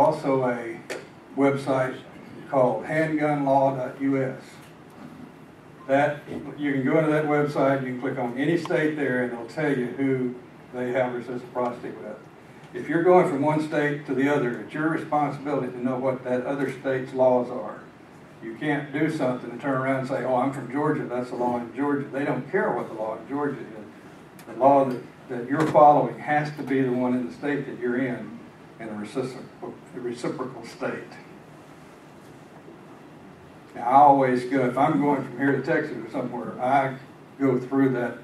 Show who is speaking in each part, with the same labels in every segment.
Speaker 1: also a website called handgunlaw.us. That, you can go into that website, you can click on any state there, and it'll tell you who they have reciprocity with. If you're going from one state to the other, it's your responsibility to know what that other state's laws are. You can't do something and turn around and say, oh, I'm from Georgia, that's the law in Georgia. They don't care what the law in Georgia is. The law that you're following has to be the one in the state that you're in a reciprocal state. Now, I always go, if I'm going from here to Texas or somewhere, I go through that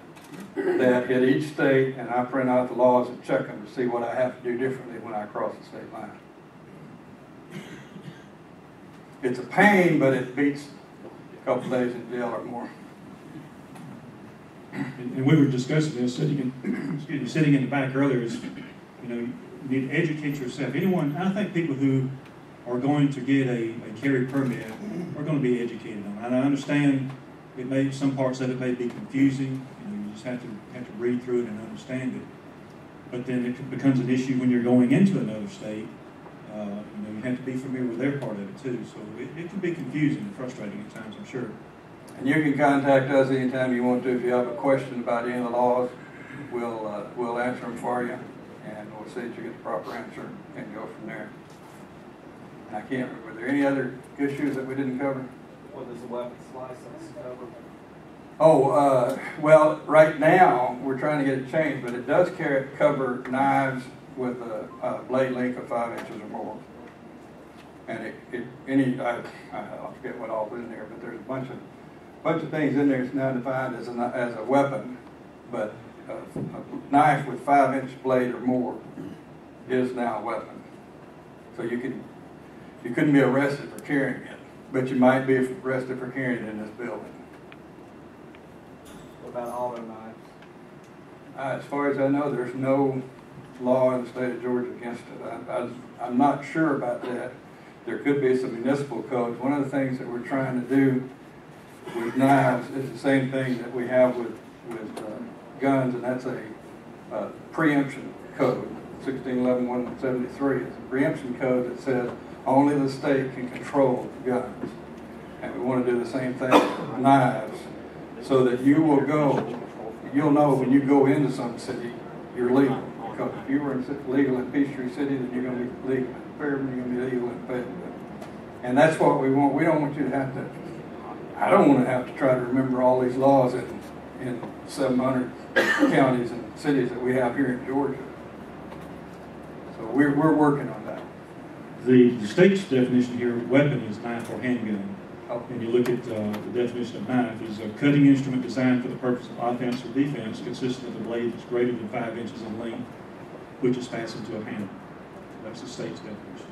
Speaker 1: hit each state, and I print out the laws and check them to see what I have to do differently when I cross the state line. It's a pain, but it beats a couple days in jail or more.
Speaker 2: And we were discussing this, sitting in the back earlier, is, you need to educate yourself. Anyone, I think people who are going to get a carry permit are going to be educated on it. And I understand some parts of it may be confusing. You just have to read through it and understand it. But then it becomes an issue when you're going into another state. You have to be familiar with their part of it too. So it can be confusing and frustrating at times, I'm sure.
Speaker 1: And you can contact us anytime you want to. If you have a question about any of the laws, we'll answer them for you, and we'll see that you get the proper answer and go from there. And I can't remember. Were there any other issues that we didn't cover?
Speaker 3: What does the weapons license cover?
Speaker 1: Oh, well, right now we're trying to get it changed, but it does cover knives with a blade length of 5 inches or more. And I forget what all's in there, but there's a bunch of things in there that's now defined as a weapon, but a knife with 5-inch blade or more is now a weapon. So you couldn't be arrested for carrying it, but you might be arrested for carrying it in this building.
Speaker 3: What about auto knives?
Speaker 1: As far as I know, there's no law in the state of Georgia against it. I'm not sure about that. There could be some municipal codes. One of the things that we're trying to do with knives is the same thing that we have with guns, and that's a preemption code. 1611-173 is a preemption code that says only the state can control guns. And we want to do the same thing with knives, so that you'll know when you go into some city, you're legal. Because if you were legal in Peachtree City, then you're going to be legal in Fairburn, you're going to be legal in Fayetteville. And that's what we want. We don't want you to have to, I don't want to have to try to remember all these laws in 700 counties and cities that we have here in Georgia. So we're working on that.
Speaker 2: The state's definition here, weapon, is knife or handgun.
Speaker 1: Oh.
Speaker 2: And you look at the definition of knife is a cutting instrument designed for the purpose of offense or defense, consisting of a blade that's greater than 5 inches in length, which is fastened to a handle. That's the state's definition.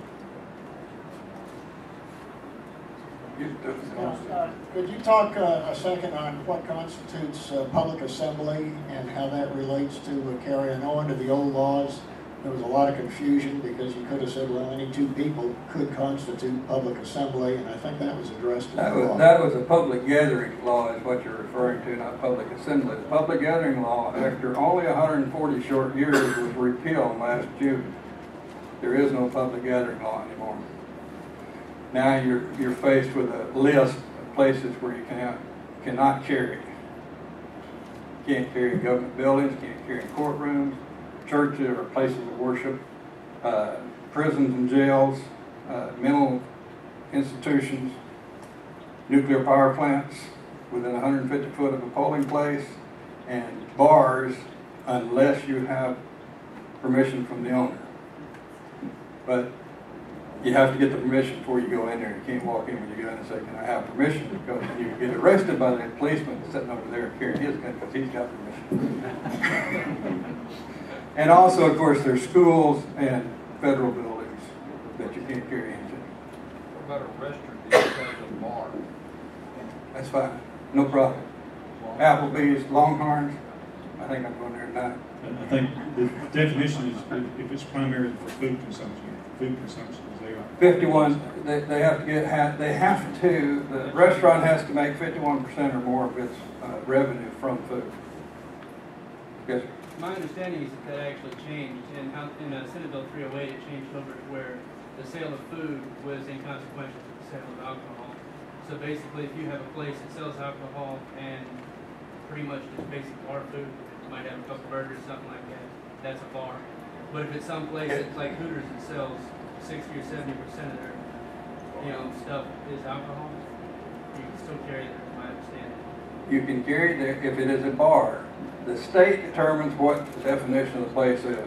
Speaker 4: Could you talk a second on what constitutes public assembly and how that relates to carrying on to the old laws? There was a lot of confusion because you could have said, well, any two people could constitute public assembly, and I think that was addressed in the law.
Speaker 1: That was a public gathering law is what you're referring to, not public assembly. The public gathering law, after only 140 short years, was repealed last June. There is no public gathering law anymore. Now you're faced with a list of places where you cannot carry. You can't carry in government buildings, can't carry in courtrooms, churches or places of worship, prisons and jails, mental institutions, nuclear power plants within 150 foot of a polling place, and bars unless you have permission from the owner. But you have to get the permission before you go in there. You can't walk in with your gun and say, can I have permission? Because you get arrested by the policeman sitting over there carrying his gun because he's got permission. And also, of course, there's schools and federal buildings that you can't carry into.
Speaker 5: What about a restaurant that has a bar?
Speaker 1: That's fine. No problem. Applebee's, Longhorns. I think I'm going there tonight.
Speaker 2: I think the definition is if it's primarily for food consumption. Food consumption is there.
Speaker 1: 51. The restaurant has to make 51% or more of its revenue from food. Yes, sir.
Speaker 6: My understanding is that actually changed, and in Senate Bill 308 it changed over to where the sale of food was inconsequential to the sale of alcohol. So basically, if you have a place that sells alcohol and pretty much just basic bar food, you might have a couple burgers, something like that, that's a bar. But if it's some place that's like Hooters that sells 60 or 70% of their, stuff is alcohol, you can still carry that, from my understanding.
Speaker 1: You can carry there if it is a bar. The state determines what the definition of the place is.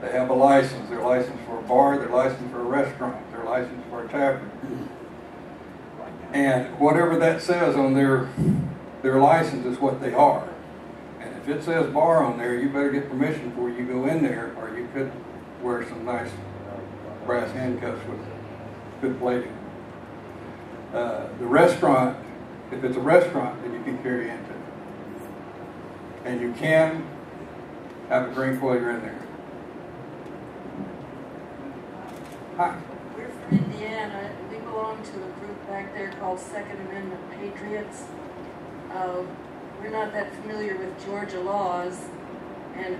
Speaker 1: They have a license. They're licensed for a bar, they're licensed for a restaurant, they're licensed for a tavern. And whatever that says on their license is what they are. And if it says bar on there, you better get permission before you go in there, or you could wear some nice brass handcuffs with good plating. The restaurant, if it's a restaurant, then you can carry into it. And you can have a drink while you're in there. Hi.
Speaker 7: We're from Indiana. We belong to a group back there called Second Amendment Patriots. We're not that familiar with Georgia laws, and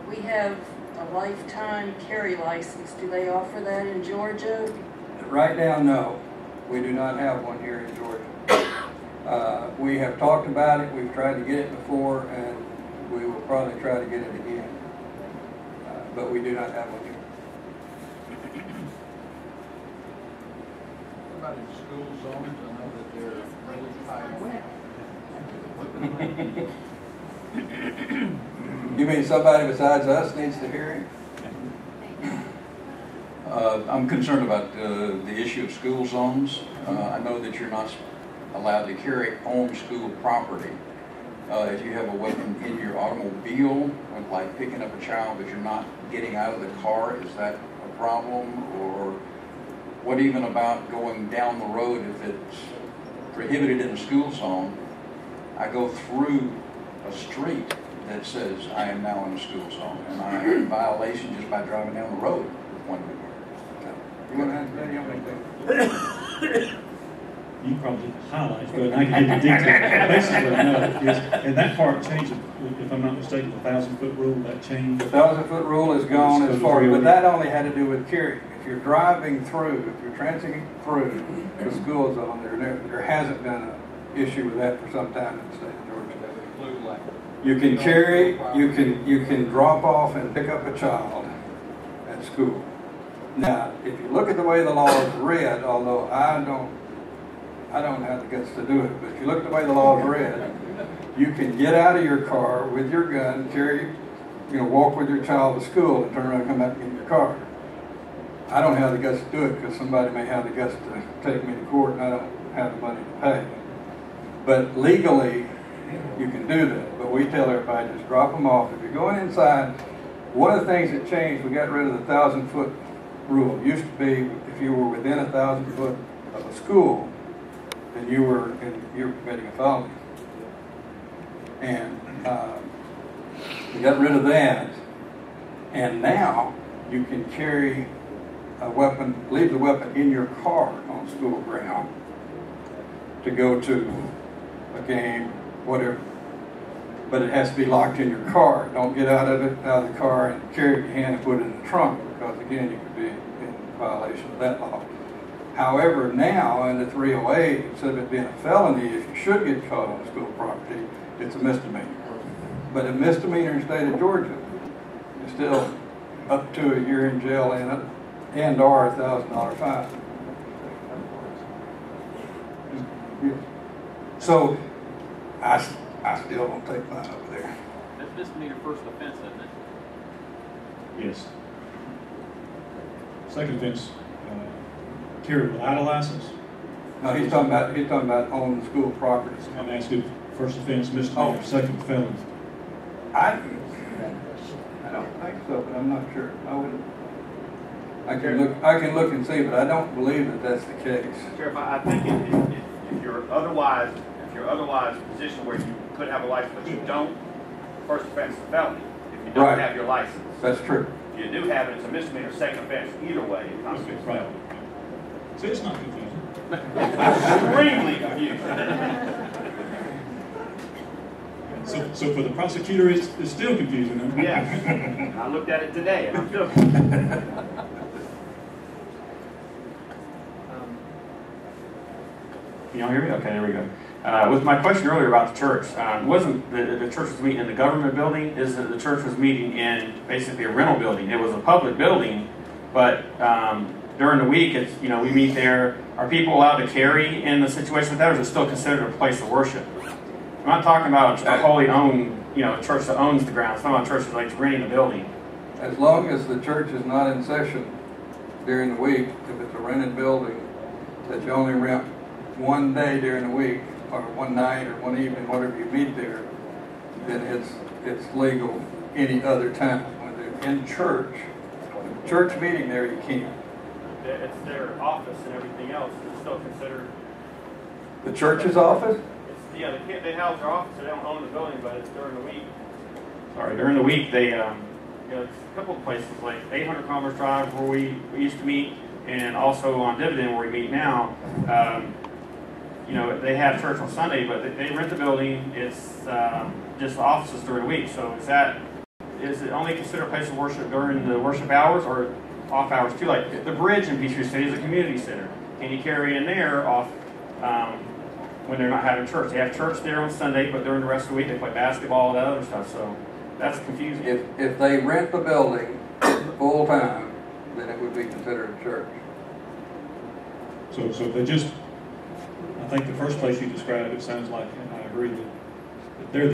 Speaker 7: we have a lifetime carry license. Do they offer that in Georgia?
Speaker 1: Right now, no. We do not have one here in Georgia. We have talked about it. We've tried to get it before, and we will probably try to get it again. But we do not have one here.
Speaker 5: What about in school zones? I know that they're really tight.
Speaker 1: You mean somebody besides us needs to hear it?
Speaker 8: I'm concerned about the issue of school zones. I know that you're not allowed to carry on school property. If you have a weapon in your automobile, like picking up a child but you're not getting out of the car, is that a problem? Or what even about going down the road if it's prohibited in a school zone? I go through a street that says I am now in a school zone, and I am in violation just by driving down the road with one wheel.
Speaker 1: You want to answer that?
Speaker 2: You probably did the highlights, but I can give you details. Basically, no, yes, and that part changed, if I'm not mistaken, the 1,000-foot rule, that changed.
Speaker 1: The 1,000-foot rule is gone as far, but that only had to do with carrying. If you're driving through, if you're transiting through the school zone, there hasn't been an issue with that for some time in the state of Georgia. You can carry, you can drop off and pick up a child at school. Now, if you look at the way the law is read, although I don't have the guts to do it, but if you look at the way the law is read, you can get out of your car with your gun, walk with your child to school and turn around and come back and get in your car. I don't have the guts to do it because somebody may have the guts to take me to court and I don't have the money to pay. But legally, you can do that. But we tell everybody, just drop them off. If you're going inside, one of the things that changed, we got rid of the 1,000-foot rule. It used to be if you were within 1,000 foot of a school, then you were committing a felony. And we got rid of that. And now you can carry a weapon, leave the weapon in your car on school ground to go to a game, whatever. But it has to be locked in your car. Don't get out of the car and carry it in your hand and put it in the trunk, because again, you could be in violation of that law. However, now under 308, instead of it being a felony, if you should get caught on school property, it's a misdemeanor. But a misdemeanor in the state of Georgia is still up to a year in jail and or a $1,000 fine. So I still don't take mine over there.
Speaker 9: That's misdemeanor first offense, isn't it?
Speaker 2: Yes. Second offense, carry without a license.
Speaker 1: No, he's talking about owning school property.
Speaker 2: I'm asking first offense, misdemeanor, second felony.
Speaker 1: I don't think so, but I'm not sure. I can look and see, but I don't believe that that's the case.
Speaker 10: Sheriff, I think if you're otherwise in a position where you could have a license but you don't, first offense is a felony. If you don't have your license,
Speaker 1: that's true.
Speaker 10: If you do have it, it's a misdemeanor second offense. Either way, it constitutes felony.
Speaker 2: So it's not confusing.
Speaker 10: Extremely confusing.
Speaker 2: So for the prosecutor, it's still confusing.
Speaker 10: Yes. I looked at it today, and I'm still
Speaker 11: Can y'all hear me? Okay, there we go. With my question earlier about the church, wasn't the church was meeting in the government building? Is that the church was meeting in basically a rental building? It was a public building, but during the week, it's, you know, we meet there. Are people allowed to carry in the situation like that, or is it still considered a place of worship? I'm not talking about a wholly owned, you know, a church that owns the grounds. I'm talking about churches like renting a building.
Speaker 1: As long as the church is not in session during the week, if it's a rented building, that you only rent one day during the week, or one night, or one evening, whatever you meet there, then it's legal any other time. When they're in church, meeting there, you can't.
Speaker 10: It's their office and everything else. It's still considered.
Speaker 1: The church's office?
Speaker 10: Yeah, they house their office. They don't own the building, but it's during the week.
Speaker 11: Sorry, during the week they, you know, it's a couple of places like 800 Commerce Drive where we used to meet, and also on Dividend where we meet now. You know, they have church on Sunday, but they rent the building. It's just the offices during the week. So is it only considered a place of worship during the worship hours or off hours too? Like the Bridge in Peachtree City is a community center. Can you carry in there off when they're not having church? They have church there on Sunday, but during the rest of the week they play basketball and that other stuff. So that's confusing.
Speaker 1: If they rent the building full time, then it would be considered a church.
Speaker 2: So if they just, I think the first place you described, it sounds like, and I agree that they're